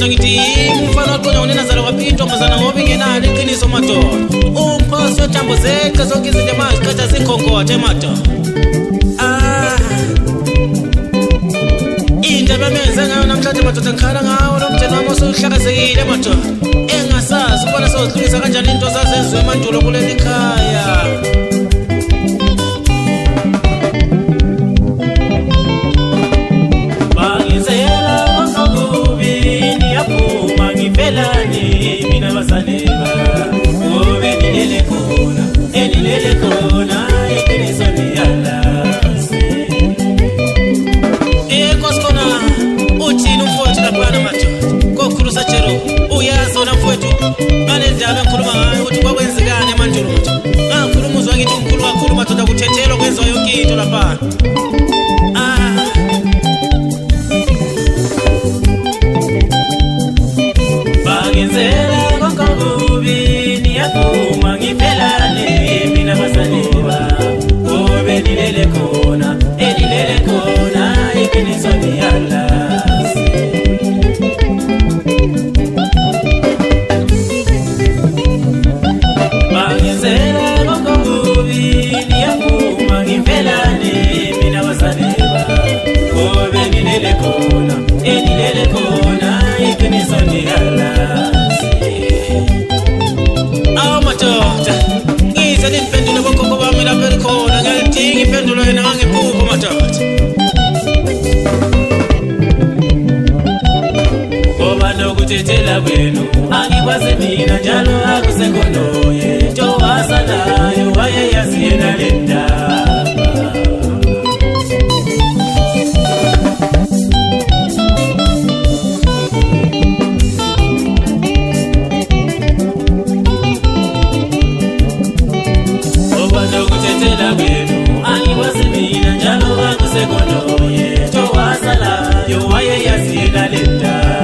madoda ngithi umfana waqonya unena zalo waphinthwa mazana ngoba ingenalo iqiniso madoda umphosi wethambo zeqe zonke izinto manje qetha zikhongothe madoda into abamenze ngayo namhlanje madoda ngikhala ngawo lo mdeni wami osuhlakazekile madoda engasazi ukubona sozilungisa kanjani into zazenziwe emandulo kuleli khaya uyazona mfowethu banendaba engikhuluma ngayo ukuthi kwakwenzekani emandulo ngakhuluma uzwa ngithi umkhulu kakhulu madoda kuthethelwa kwenziwa yonke into lapha bangenzela konke okubi niyavuma ngiphelane mina basaneba ngobe nilele khona iqiniso niyala Thetela kwenu angikwazi mina njalo akusekonoye nto wasalayo wayeyaziyena le ndaba ngoba nokuthetela kwenu angikwazi mina njalo akusekonoye nto wasalayo wayeyaziyena le ndaba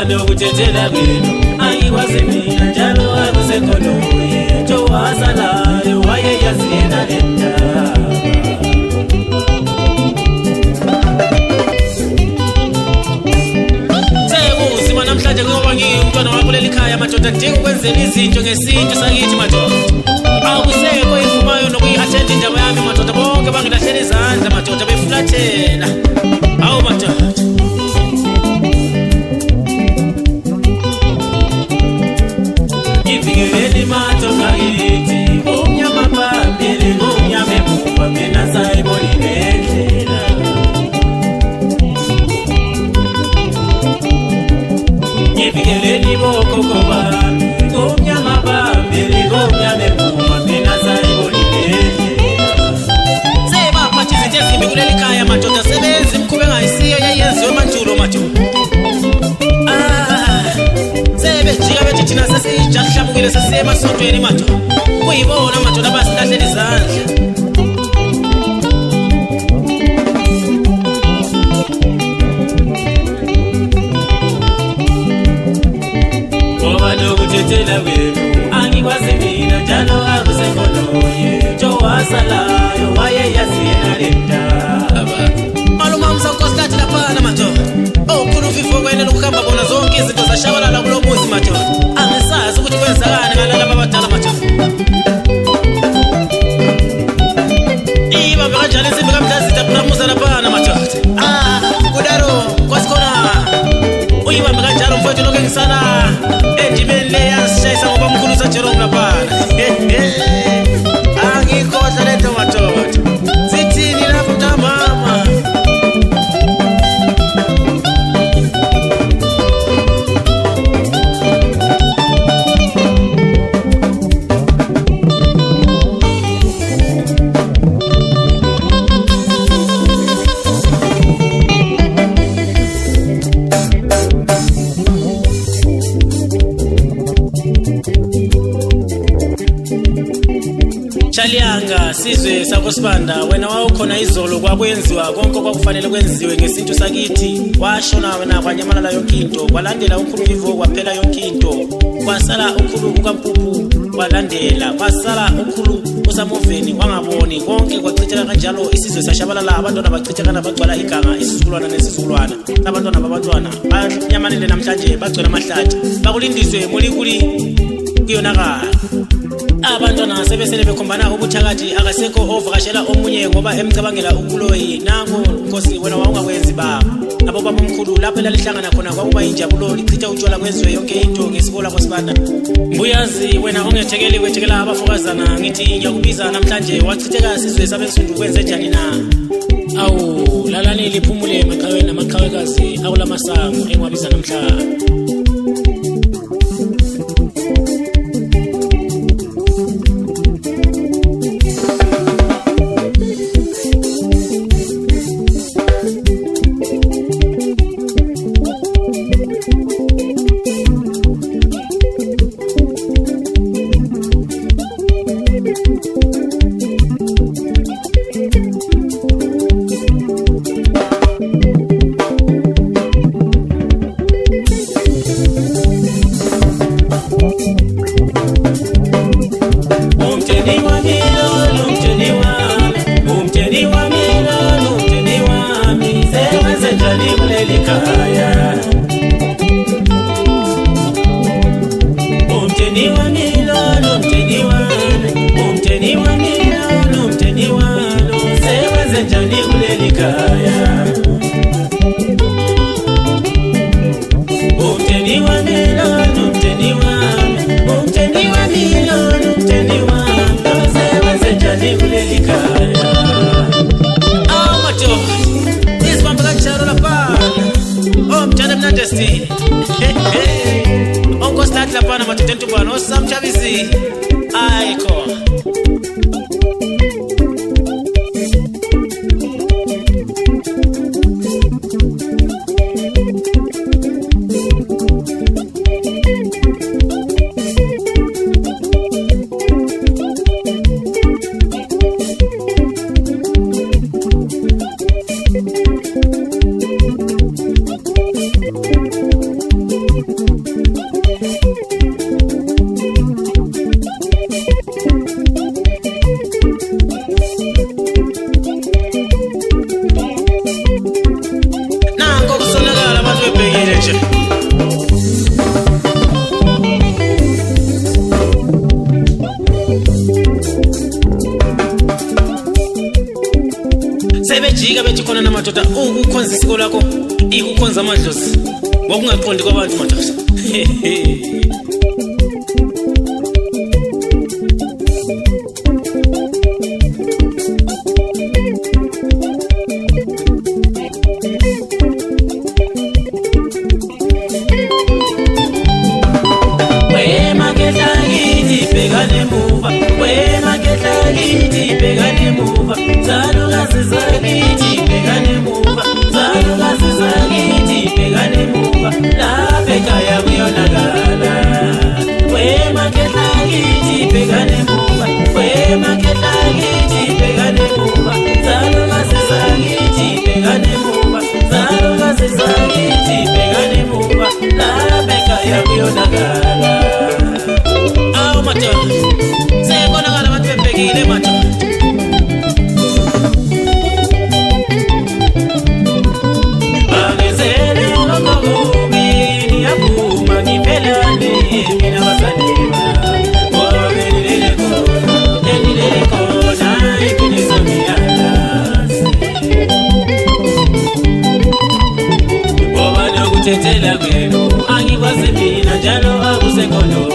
nokuthetela kwenu angikwazi mina njalo akusekonoye nto wasalayo wayeyaziyena le ndaba sekuzima namhlanje ngoba ngiyumntwana wakho leli khaya madoda adinga ukwenzela izinto ngesintu sakithi madoda akusekho ivumayo nokuyi-attend indaba yami madoda bonke bangilahlela izandla madoda befulathela awu madoda Ivigeleni madoda yithi umnyama phambili umnyama emuva mina sayibona indlela Ivigeleni bokhokho bami umnyama phambili umnyama emuva mina sayibona indlela Sebaphathi izinto ezimbi kuleli khaya madoda sebenza imikhuba engayisiyo yayenziwe emandulo madoda Sebejika bethi thina sesijahlabukile sesiye emasontweni madoda kuyibona madoda abasilahlela izandla ngoba nokuthetela kwenu angikwazi mina njalo akusekonoye nto wasalayo wayeyaziyena le ndaba maluma msakositathi laphana madoda okhulu ufifo kwene lokuhamba bona zonke izinto zashabalala kulo muzi madoda angisazi ukuthi kwenzakani ngalala babadala madoda ibambe kanjani isimbi kamhlazitha phunamuza laphana madoda kudaro kwasikhona uyibambe kanjalo mfowethu lokhu engisana endimeni le yasishayisa ngoba mkhulu sajerome laphana angikhohlwa lento madoda zithini lapho mntamama Chalianga sizwe sakosibanda wena wawukhona izolo kwakwenziwa konke kwakufanele kwenziwe ngesintu sakithi washona wena kwanyamalala yonke into kwalandela ukhulu Vivo kwaphela yonke into kwasala ukhulu kaMpuphu walandela wasala ukhulu usamoveni wangaboni konke kwachitheka kanjalo isizwe sashabalala abantwana bachithekana bagcwala iganga isizukulwana nesizukulwana abantwana babantwana banyamanile namhlanje bagcwala amahlathi bakulindiswe molikuli kuyonakala abantwana sebesele bekhombana ubuthakathi akasekho ovakashela omunye ngoba emcabangela ukuloyi nango Nkosi wena wawungakwenzi baba abo baba omkhulu lapho lalihlangana khona kwakuba injabulo lichitha utshwala kwenziwe yonke into ngesikola kwasibanda mbuyazi wena ongethekeli wethekela abafokazana ngithi ngiyakubiza namhlanje wachitheka sizwe sabensundu kwenze njani na awu lalani liphumule emaqhaweni namaqhawekazi awulamasango engwabiza namhlanje Onko start la pana matutentu bwana osamchabizi aiko sebejika bejikhona namadoda ukukhonza isiko lakho ikukhonza amadlozi wakungaqondi kwabantu madoda Tetela kwenu angikwazi mina njalo akusekhono